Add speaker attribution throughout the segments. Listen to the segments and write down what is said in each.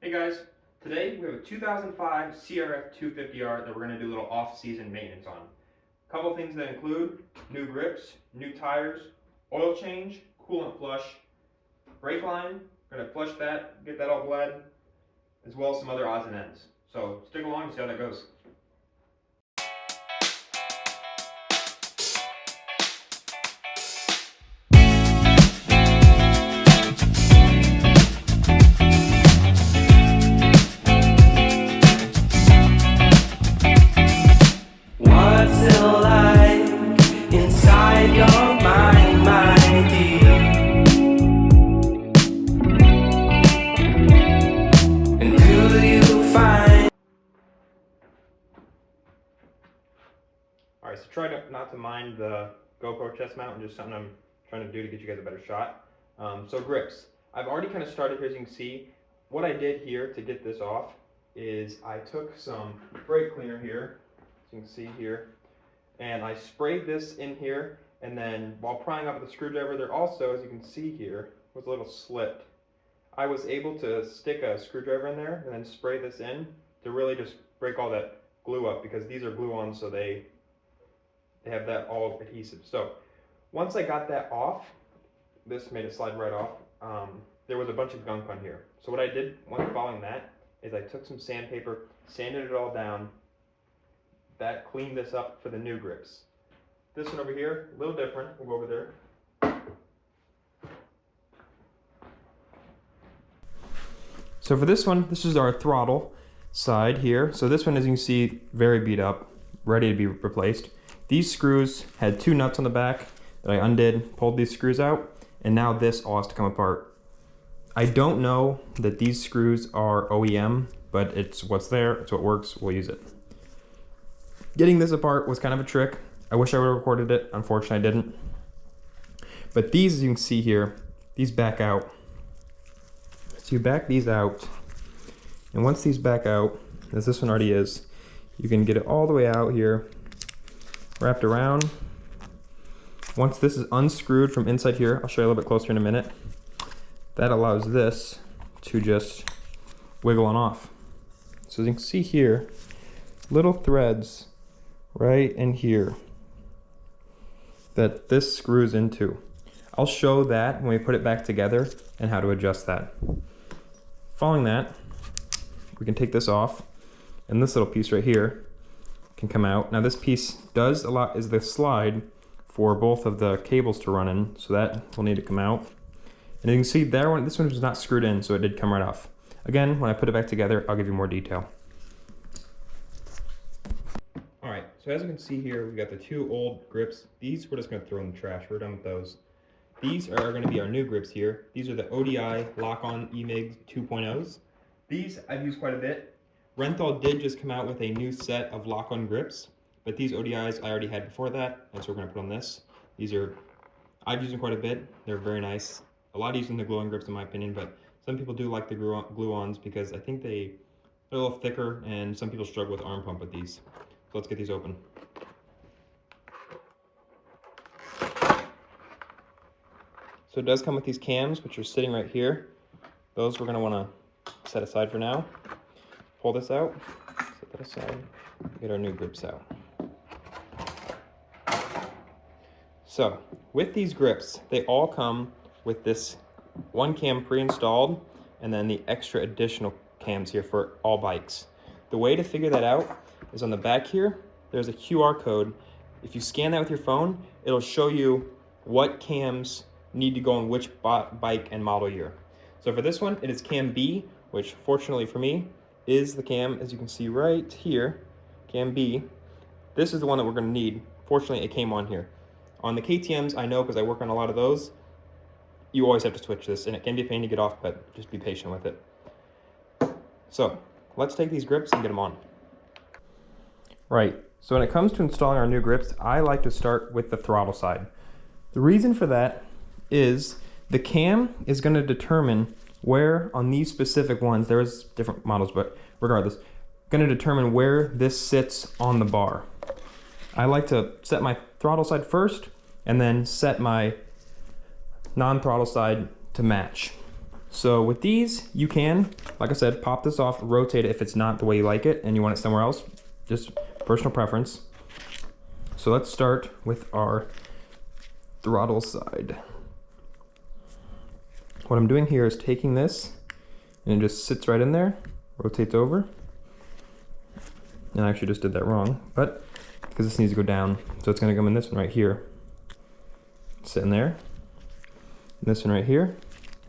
Speaker 1: Hey guys, today we have a 2005 CRF 250R that we're going to do a little off-season maintenance on. A couple things that include new grips, new tires, oil change, coolant flush, brake line, we're going to flush that, get that all bled, as well as some other odds and ends. So stick along and see how that goes. Alright, so try not to mind the GoPro chest mount, and just something I'm trying to do to get you guys a better shot. So grips. I've already kind of started here, as you can see. What I did here to get this off is I took some brake cleaner here, as you can see here, and I sprayed this in here, and then while prying up with the screwdriver, there also, as you can see here, was a little slit. I was able to stick a screwdriver in there and then spray this in to really just break all that glue up, because these are glue-ons, so they have that all adhesive. So once I got that off, this made it slide right off. There was a bunch of gunk on here. So what I did once following that is I took some sandpaper, sanded it all down. That cleaned this up for the new grips. This one over here, a little different. We'll go over there. So for this one, this is our throttle side here. So this one, as you can see, very beat up, ready to be replaced. These screws had two nuts on the back that I undid, pulled these screws out, and now this all has to come apart. I don't know that these screws are OEM, but it's what's there, it's what works, we'll use it. Getting this apart was kind of a trick. I wish I would have recorded it, unfortunately I didn't. But these, as you can see here, these back out. So you back these out, and once these back out, as this one already is, you can get it all the way out here, wrapped around. Once this is unscrewed from inside here, I'll show you a little bit closer in a minute, that allows this to just wiggle on off. So as you can see here, little threads right in here that this screws into. I'll show that when we put it back together and how to adjust that. Following that, we can take this off, and this little piece right here can come out. Now this piece is the slide for both of the cables to run in, so that will need to come out. And you can see there, this one was not screwed in, so it did come right off. Again, when I put it back together, I'll give you more detail. Alright, so as you can see here, we've got the two old grips. These we're just going to throw in the trash. We're done with those. These are going to be our new grips here. These are the ODI Lock On EMIG 2.0s. These I've used quite a bit. Renthal did just come out with a new set of lock-on grips, but these ODIs I already had before that, and so we're going to put on this. I've used them quite a bit. They're very nice. A lot easier than the glue-on grips in my opinion, but some people do like the glue-ons because I think they're a little thicker, and some people struggle with arm pump with these. So let's get these open. So it does come with these cams, which are sitting right here. Those we're going to want to set aside for now. Pull this out, set that aside, get our new grips out. So with these grips, they all come with this one cam pre-installed, and then the extra additional cams here for all bikes. The way to figure that out is on the back here, there's a QR code. If you scan that with your phone, it'll show you what cams need to go on which bike and model year. So for this one, it is cam B, which fortunately for me, is the cam, as you can see right here, cam B. This is the one that we're going to need. Fortunately, it came on here. On the KTMs, I know because I work on a lot of those, you always have to switch this, and it can be a pain to get off, but just be patient with it. So let's take these grips and get them on. Right, so when it comes to installing our new grips, I like to start with the throttle side. The reason for that is the cam is going to determine where on these specific ones, there's different models, but regardless, going to determine where this sits on the bar. I like to set my throttle side first and then set my non-throttle side to match. So with these, you can, like I said, pop this off, rotate it if it's not the way you like it and you want it somewhere else, just personal preference. So let's start with our throttle side. What I'm doing here is taking this and it just sits right in there, rotates over. And I actually just did that wrong, but because this needs to go down, so it's gonna come in this one right here. Sit in there. And this one right here.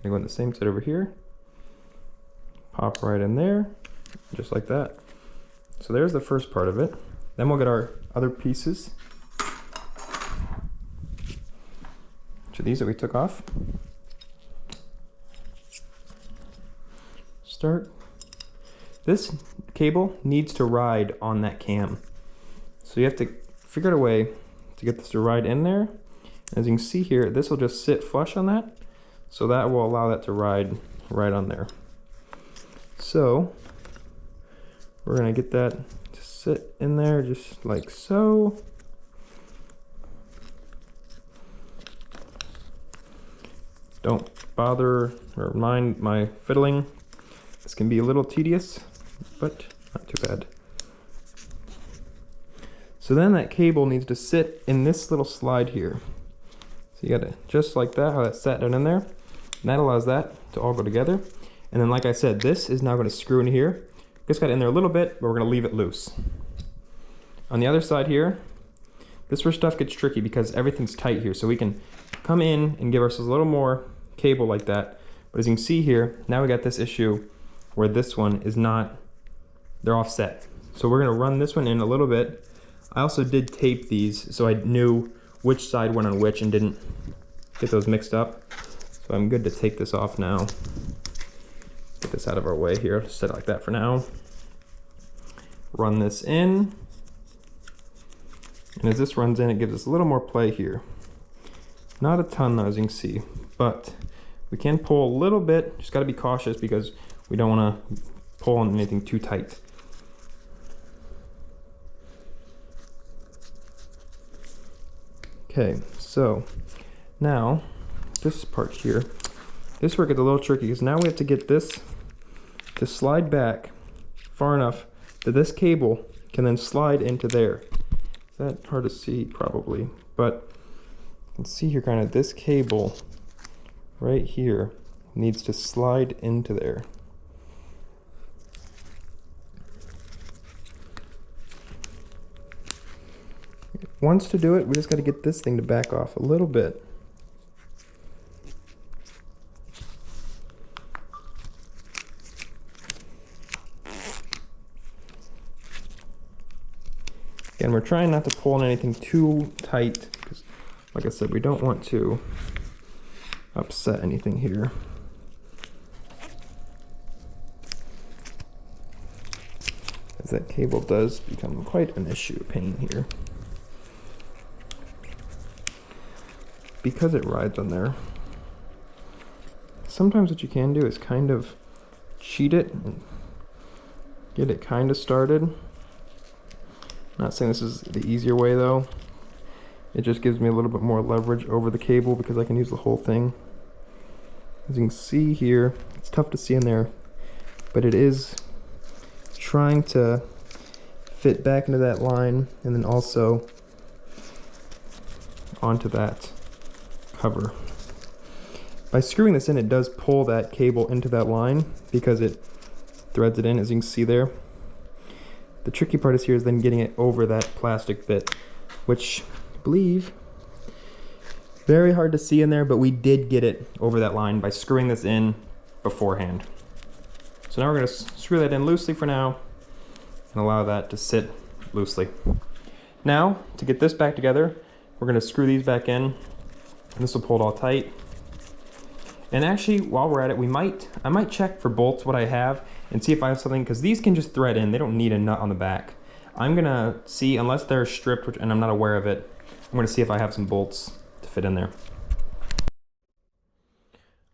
Speaker 1: Go on the same side over here, pop right in there, just like that. So there's the first part of it. Then we'll get our other pieces. Each of these that we took off. Start. This cable needs to ride on that cam. So you have to figure out a way to get this to ride in there. As you can see here, this will just sit flush on that. So that will allow that to ride right on there. So we're gonna get that to sit in there just like so. Don't bother or mind my fiddling. This can be a little tedious, but not too bad. So then that cable needs to sit in this little slide here. So you gotta, just like that, how that sat down in there. And that allows that to all go together. And then like I said, this is now gonna screw in here. Just got in there a little bit, but we're gonna leave it loose. On the other side here, this is where stuff gets tricky because everything's tight here. So we can come in and give ourselves a little more cable like that. But as you can see here, now we got this issue where this one is not, they're offset. So we're gonna run this one in a little bit. I also did tape these so I knew which side went on which and didn't get those mixed up. So I'm good to take this off now. Get this out of our way here, set it like that for now. Run this in. And as this runs in, it gives us a little more play here. Not a ton though, as you can see, but we can pull a little bit. Just gotta be cautious because we don't wanna pull on anything too tight. Okay, so now this part here, this work is a little tricky because now we have to get this to slide back far enough that this cable can then slide into there. Is that hard to see? Probably, but you can see here kind of this cable right here needs to slide into there. Once to do it, we just got to get this thing to back off a little bit. Again, we're trying not to pull on anything too tight because, like I said, we don't want to upset anything here. As that cable does become quite an issue, pain here. Because it rides on there, sometimes what you can do is kind of cheat it and get it kind of started. Not saying this is the easier way though. It just gives me a little bit more leverage over the cable because I can use the whole thing. As you can see here, it's tough to see in there, but it is trying to fit back into that line and then also onto that cover. By screwing this in, it does pull that cable into that line because it threads it in, as you can see there. The tricky part is here is then getting it over that plastic bit, which I believe very hard to see in there, but we did get it over that line by screwing this in beforehand. So now we're going to screw that in loosely for now and allow that to sit loosely. Now, to get this back together, we're going to screw these back in. And this will pull it all tight. And actually, while we're at it, I might check for bolts what I have and see if I have something, because these can just thread in. They don't need a nut on the back. I'm gonna see, unless they're stripped, and I'm not aware of it, I'm gonna see if I have some bolts to fit in there.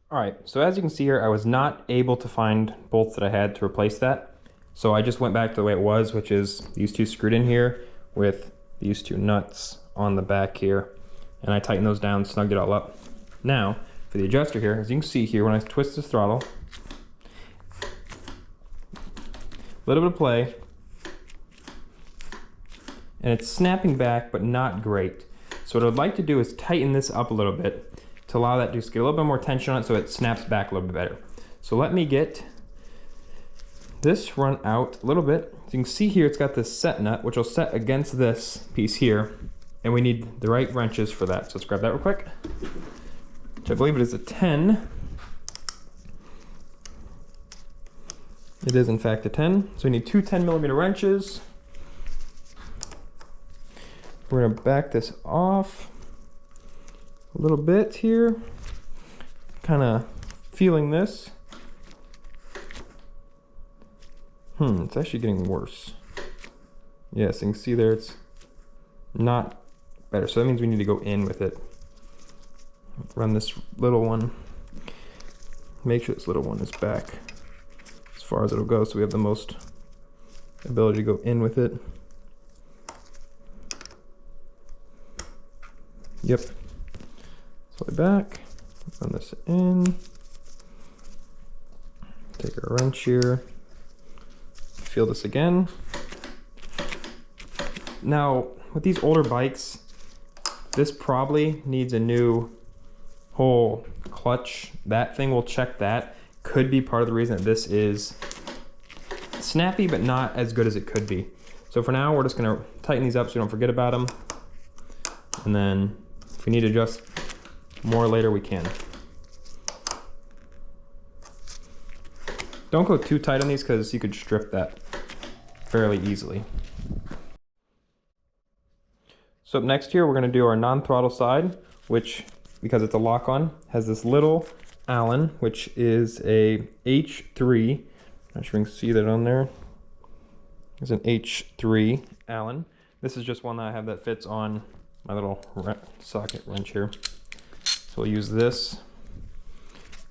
Speaker 1: All right, so as you can see here, I was not able to find bolts that I had to replace that. So I just went back to the way it was, which is these two screwed in here with these two nuts on the back here. And I tightened those down, snugged it all up. Now, for the adjuster here. As you can see here, when I twist this throttle, a little bit of play, and it's snapping back, but not great. So what I would like to do is tighten this up a little bit to allow that to just get a little bit more tension on it so it snaps back a little bit better. So let me get this run out a little bit. So you can see here it's got this set nut, which will set against this piece here, and we need the right wrenches for that. So let's grab that real quick, which I believe it is a 10. It is in fact a 10. So we need two 10mm wrenches. We're gonna back this off a little bit here, kind of feeling this. It's actually getting worse. Yes, you can see there it's not better. So that means we need to go in with it. Run this little one. Make sure this little one is back as far as it'll go so we have the most ability to go in with it. Yep. So back, run this in. Take our wrench here. Feel this again. Now, with these older bikes, this probably needs a new whole clutch. That thing will check that. Could be part of the reason that this is snappy, but not as good as it could be. So for now, we're just gonna tighten these up so we don't forget about them. And then if we need to adjust more later, we can. Don't go too tight on these because you could strip that fairly easily. So up next here, we're going to do our non-throttle side, which, because it's a lock-on, has this little Allen, which is a H3. Not sure you can see that on there. It's an H3 Allen. This is just one that I have that fits on my little socket wrench here. So we'll use this.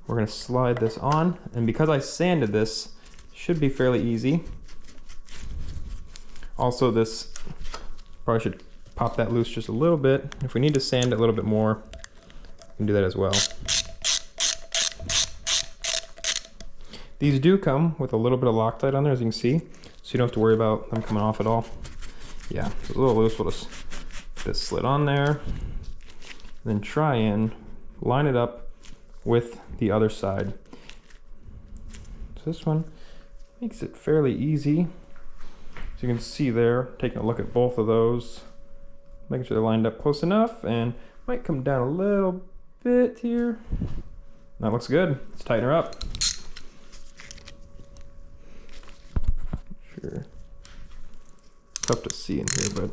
Speaker 1: We're going to slide this on, and because I sanded this, should be fairly easy. Also, this probably should pop that loose just a little bit. If we need to sand it a little bit more, we can do that as well. These do come with a little bit of Loctite on there, as you can see, so you don't have to worry about them coming off at all. Yeah, so it's a little loose. We'll just put this slit on there, and then try and line it up with the other side. So this one makes it fairly easy. So you can see there, taking a look at both of those, making sure they're lined up close enough, and might come down a little bit here. That looks good. Let's tighten her up. Sure. Tough to see in here, but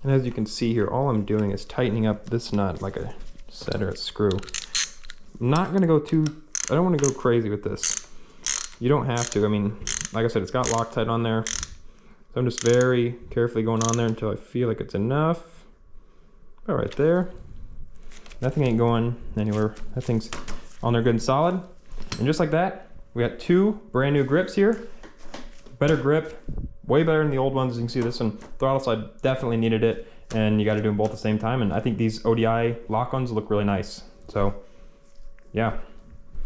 Speaker 1: and as you can see here, all I'm doing is tightening up this nut like I said, or a screw. I'm not gonna go too, I don't wanna go crazy with this. You don't have to. I mean, like I said, it's got Loctite on there. So I'm just very carefully going on there until I feel like it's enough. About right there. Nothing ain't going anywhere. That thing's on there good and solid. And just like that, we got two brand new grips here. Better grip, way better than the old ones. As you can see, this one, throttle side definitely needed it, and you got to do them both at the same time. And I think these ODI Lock-Ons look really nice. So, yeah.